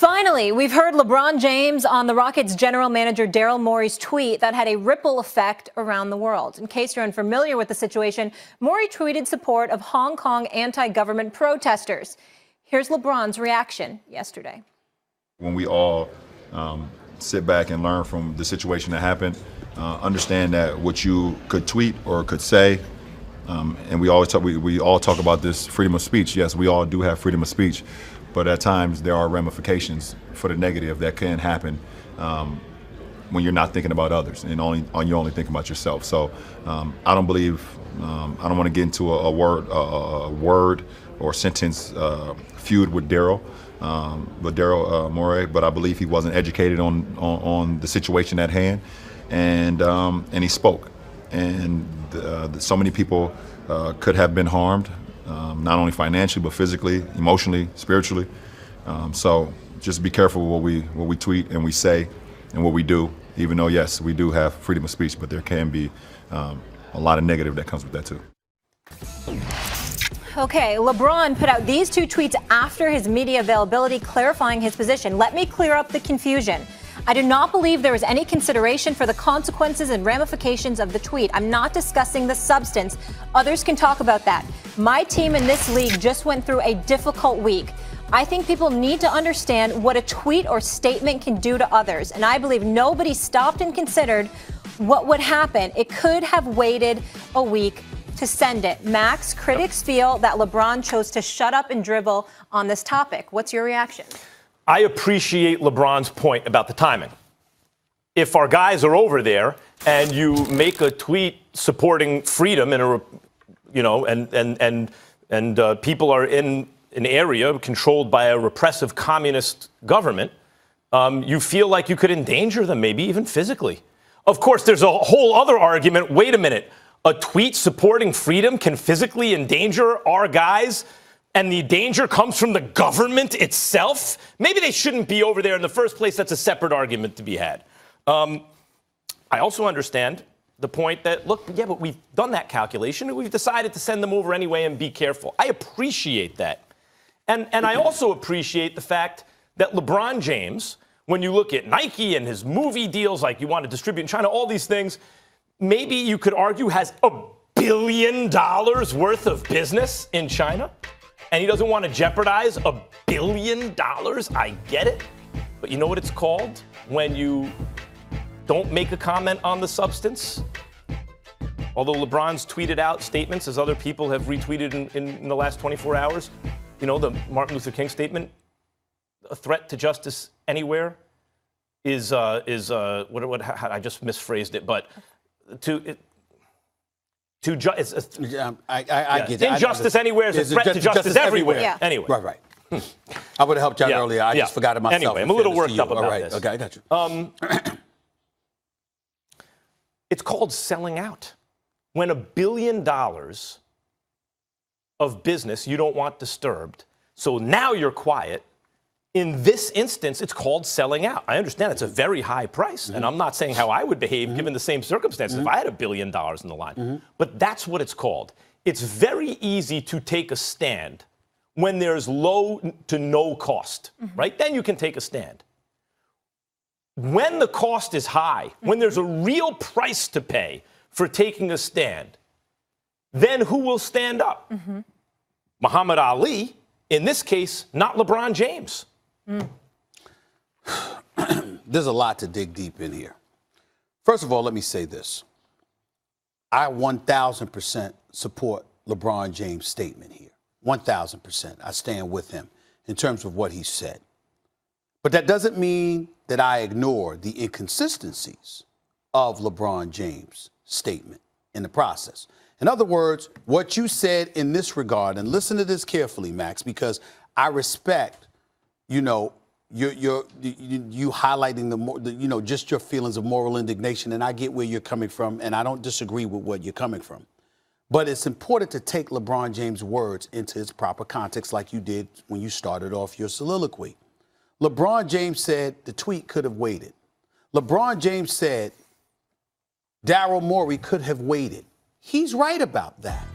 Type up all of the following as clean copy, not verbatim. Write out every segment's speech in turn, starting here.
Finally, we've heard LeBron James on the Rockets general manager Daryl Morey's tweet that had a ripple effect around the world. In case you're unfamiliar with the situation, Morey tweeted support of Hong Kong anti-government protesters. Here's LeBron's reaction yesterday. When we all sit back and learn from the situation that happened, understand that what you could tweet or could say, and we all talk about this freedom of speech. Yes, we all do have freedom of speech. But at times there are ramifications for the negative that can happen when you're not thinking about others and you're only thinking about yourself. So I don't believe I don't want to get into a word or sentence feud with Daryl Morey, but I believe he wasn't educated on the situation at hand, and he spoke, and so many people could have been harmed. Not only financially, but physically, emotionally, spiritually. So just be careful what we tweet and we say and what we do, even though, yes, we do have freedom of speech, but there can be a lot of negative that comes with that, too. Okay, LeBron put out these two tweets after his media availability clarifying his position. Let me clear up the confusion. I do not believe there is any consideration for the consequences and ramifications of the tweet. I'm not discussing the substance. Others can talk about that. My team in this league just went through a difficult week. I think people need to understand what a tweet or statement can do to others. And I believe nobody stopped and considered what would happen. It could have waited a week to send it. Max, critics feel that LeBron chose to shut up and dribble on this topic. What's your reaction? I appreciate LeBron's point about the timing. If our guys are over there and you make a tweet supporting freedom in and people are in an area controlled by a repressive communist government, you feel like you could endanger them, maybe even physically. Of course, there's a whole other argument. Wait a minute. A tweet supporting freedom can physically endanger our guys, and the danger comes from the government itself? Maybe they shouldn't be over there in the first place. That's a separate argument to be had. I also understand the point that, look, yeah, but we've done that calculation, and we've decided to send them over anyway and be careful. I appreciate that. And I also appreciate the fact that LeBron James, when you look at Nike and his movie deals, like you want to distribute in China, all these things, maybe you could argue has $1 billion worth of business in China. And he doesn't want to jeopardize $1 billion. I get it. But you know what it's called when you don't make a comment on the substance? Although LeBron's tweeted out statements, as other people have retweeted in the last 24 hours, you know, the Martin Luther King statement, a threat to justice anywhere is I just misphrased it, but I get that. Injustice anywhere is a threat to justice everywhere. Yeah. Anyway. Right. I would have helped you out earlier. I just forgot it myself. Anyway, I'm a little worked up about this. Okay, I got you. It's called selling out. When $1 billion of business you don't want disturbed, so now you're quiet. In this instance, it's called selling out. I understand it's a very high price, and I'm not saying how I would behave given the same circumstances if I had $1 billion in the line. But that's what it's called. It's very easy to take a stand when there's low to no cost, right? Then you can take a stand. When the cost is high, when there's a real price to pay for taking a stand, then who will stand up? Muhammad Ali, in this case, not LeBron James. There's a lot to dig deep in here. First of all, let me say this. I 1,000% support LeBron James' statement here. 1,000%. I stand with him in terms of what he said. But that doesn't mean that I ignore the inconsistencies of LeBron James' statement in the process. In other words, what you said in this regard, and listen to this carefully, Max, because I respect, you highlighting just your feelings of moral indignation, and I get where you're coming from, and I don't disagree with what you're coming from. But it's important to take LeBron James' words into its proper context, like you did when you started off your soliloquy. LeBron James said the tweet could have waited. LeBron James said Daryl Morey could have waited. He's right about that.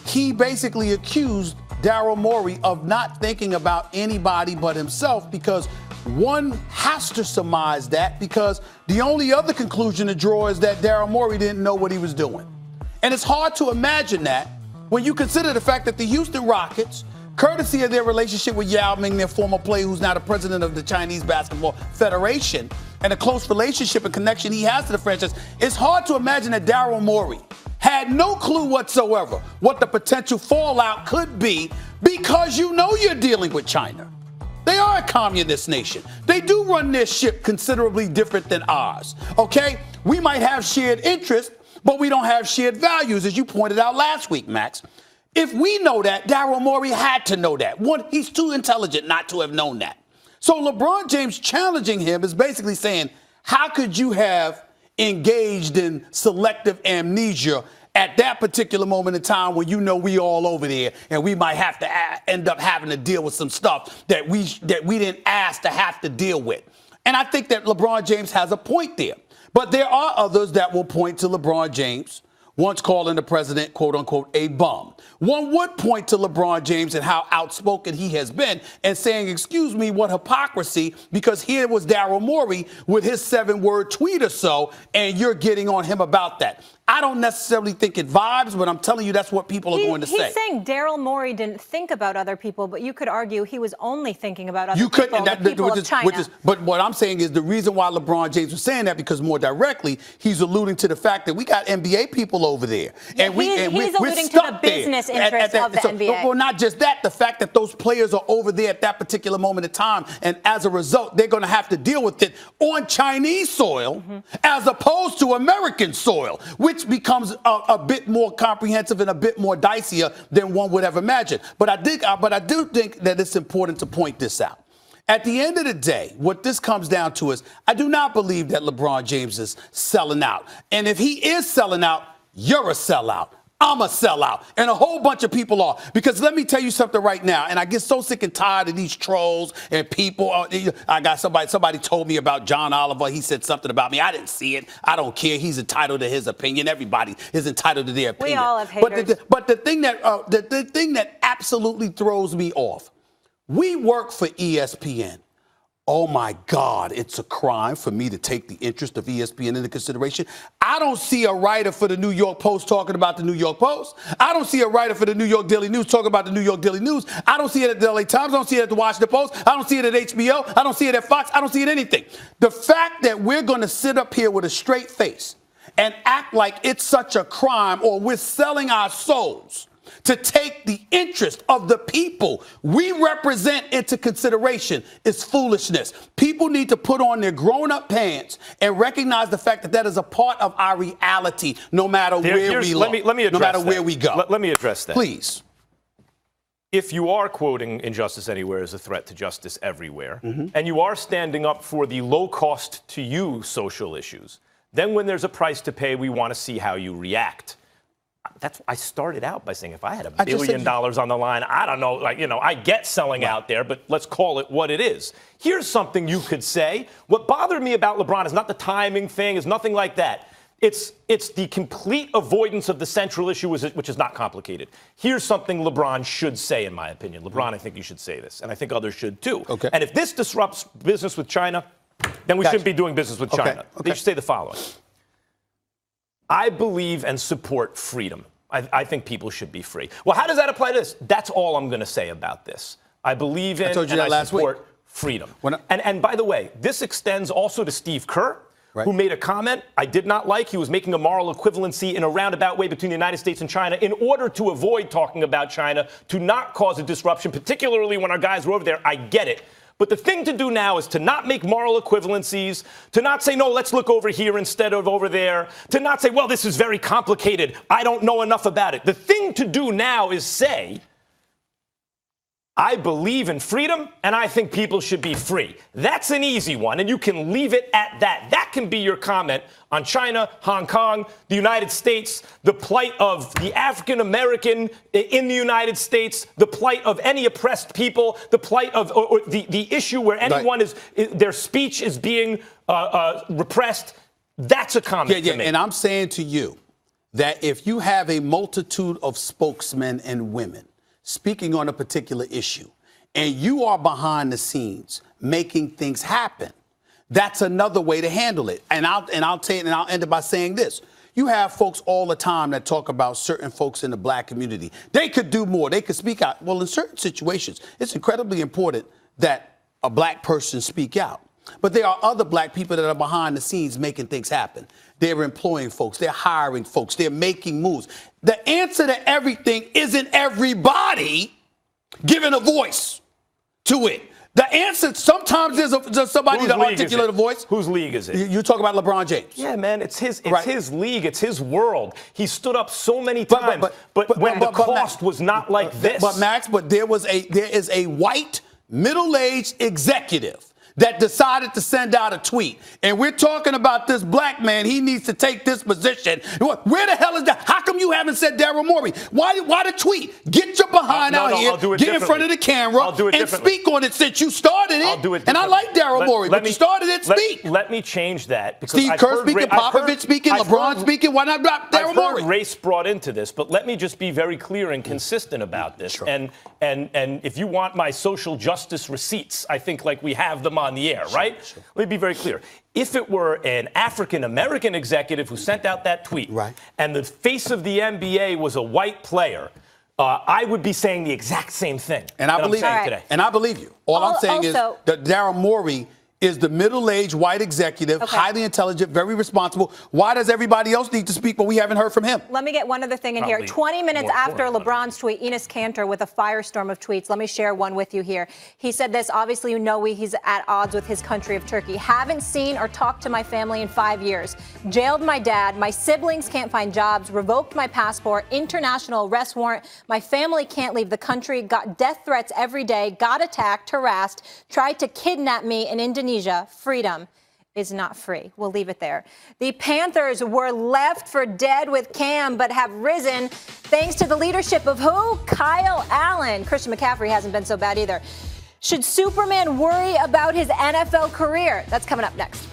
He basically accused Daryl Morey of not thinking about anybody but himself, because one has to surmise that because the only other conclusion to draw is that Daryl Morey didn't know what he was doing. And it's hard to imagine that when you consider the fact that the Houston Rockets, courtesy of their relationship with Yao Ming, their former player who's now the president of the Chinese Basketball Federation, and a close relationship and connection he has to the franchise, it's hard to imagine that Daryl Morey had no clue whatsoever what the potential fallout could be because you know you're dealing with China. They are a communist nation. They do run their ship considerably different than ours, okay? We might have shared interests, but we don't have shared values, as you pointed out last week, Max. If we know that, Daryl Morey had to know that. One, he's too intelligent not to have known that. So LeBron James challenging him is basically saying, how could you have engaged in selective amnesia at that particular moment in time when you know we all over there and we might have to end up having to deal with some stuff that we didn't ask to have to deal with. And I think that LeBron James has a point there. But there are others that will point to LeBron James once calling the president, quote unquote, a bum. One would point to LeBron James and how outspoken he has been and saying, excuse me, what hypocrisy, because here was Daryl Morey with his 7-word tweet or so, and you're getting on him about that. I don't necessarily think it vibes, but I'm telling you that's what people are going to say. He's saying Daryl Morey didn't think about other people, but you could argue he was only thinking about other people, the people of China. But what I'm saying is the reason why LeBron James was saying that, because more directly, he's alluding to the fact that we got NBA people over there. Yeah, and he's alluding to the business interests of the NBA. Well, not just that, the fact that those players are over there at that particular moment in time, and as a result, they're going to have to deal with it on Chinese soil as opposed to American soil, which becomes a bit more comprehensive and a bit more dicier than one would have imagined. But I do think that it's important to point this out. At the end of the day, what this comes down to is I do not believe that LeBron James is selling out. And if he is selling out, you're a sellout. I'm a sellout. And a whole bunch of people are. Because let me tell you something right now, and I get so sick and tired of these trolls and people. I got somebody told me about John Oliver. He said something about me. I didn't see it. I don't care. He's entitled to his opinion. Everybody is entitled to their opinion. We all have haters. But the thing that absolutely throws me off, we work for ESPN. Oh, my God, it's a crime for me to take the interest of ESPN into consideration. I don't see a writer for the New York Post talking about the New York Post. I don't see a writer for the New York Daily News talking about the New York Daily News. I don't see it at the LA Times. I don't see it at the Washington Post. I don't see it at HBO. I don't see it at Fox. I don't see it anything. The fact that we're going to sit up here with a straight face and act like it's such a crime or we're selling our souls to take the interest of the people we represent into consideration is foolishness. People need to put on their grown-up pants and recognize the fact that that is a part of our reality, no matter where we look, no matter where we go. Let me address that. Please. If you are quoting injustice anywhere as a threat to justice everywhere, and you are standing up for the low-cost to you social issues, then when there's a price to pay, we want to see how you react. I started out by saying if I had $1 billion on the line, I don't know, I get selling out there, but let's call it what it is. Here's something you could say. What bothered me about LeBron is not the timing thing, is nothing like that. It's the complete avoidance of the central issue, which is not complicated. Here's something LeBron should say, in my opinion. LeBron, I think you should say this, and I think others should too. Okay. And if this disrupts business with China, then we shouldn't be doing business with China. They should say the following. I believe and support freedom. I think people should be free. Well, how does that apply to this? That's all I'm going to say about this. I believe in and I support freedom. And by the way, this extends also to Steve Kerr, who made a comment I did not like. He was making a moral equivalency in a roundabout way between the United States and China in order to avoid talking about China, to not cause a disruption, particularly when our guys were over there. I get it. But the thing to do now is to not make moral equivalencies, to not say, no, let's look over here instead of over there, to not say, well, this is very complicated. I don't know enough about it. The thing to do now is say, I believe in freedom, and I think people should be free. That's an easy one, and you can leave it at that. That can be your comment on China, Hong Kong, the United States, the plight of the African American in the United States, the plight of any oppressed people, the plight of or the issue where anyone their speech is being repressed. That's a comment to me. And I'm saying to you that if you have a multitude of spokesmen and women speaking on a particular issue, and you are behind the scenes making things happen, that's another way to handle it. And I'll end it by saying this. You have folks all the time that talk about certain folks in the black community. They could do more. They could speak out. Well, in certain situations, it's incredibly important that a black person speak out. But there are other black people that are behind the scenes making things happen. They're employing folks. They're hiring folks. They're making moves. The answer to everything isn't everybody giving a voice to it. The answer, sometimes there's somebody to articulate a voice. Whose league is it? You talk about LeBron James. Yeah, man, it's his league. It's his world. He stood up so many times, but when the cost was not like this. But Max, there is a white middle-aged executive that decided to send out a tweet. And we're talking about this black man. He needs to take this position. Where the hell is that? How come you haven't said Daryl Morey? Why the tweet? Get your behind out here. Get in front of the camera and speak on it since you started it. I'll do it. And I like Daryl Morey, but you started it. Speak. Let me change that. Because Steve Kerr speaking, Popovich speaking, LeBron speaking. Why not Daryl Morey? Race brought into this, but let me just be very clear and consistent about this. Sure. And if you want my social justice receipts, I think like we have them on the air, right? Sure. Let me be very clear. If it were an African-American executive who sent out that tweet, right, and the face of the NBA was a white player, I would be saying the exact same thing. And I believe you. Today. And I believe you. All I'm saying is that Daryl Morey is the middle-aged white executive, highly intelligent, very responsible. Why does everybody else need to speak, but we haven't heard from him? Let me get one other thing in here. 20 minutes after LeBron's tweet, Enes Kanter with a firestorm of tweets. Let me share one with you here. He said this, obviously you know he's at odds with his country of Turkey. Haven't seen or talked to my family in 5 years. Jailed my dad. My siblings can't find jobs. Revoked my passport. International arrest warrant. My family can't leave the country. Got death threats every day. Got attacked, harassed. Tried to kidnap me in Indonesia. Freedom is not free. We'll leave it there. The Panthers were left for dead with Cam, but have risen thanks to the leadership of who? Kyle Allen. Christian McCaffrey hasn't been so bad either. Should Superman worry about his NFL career? That's coming up next.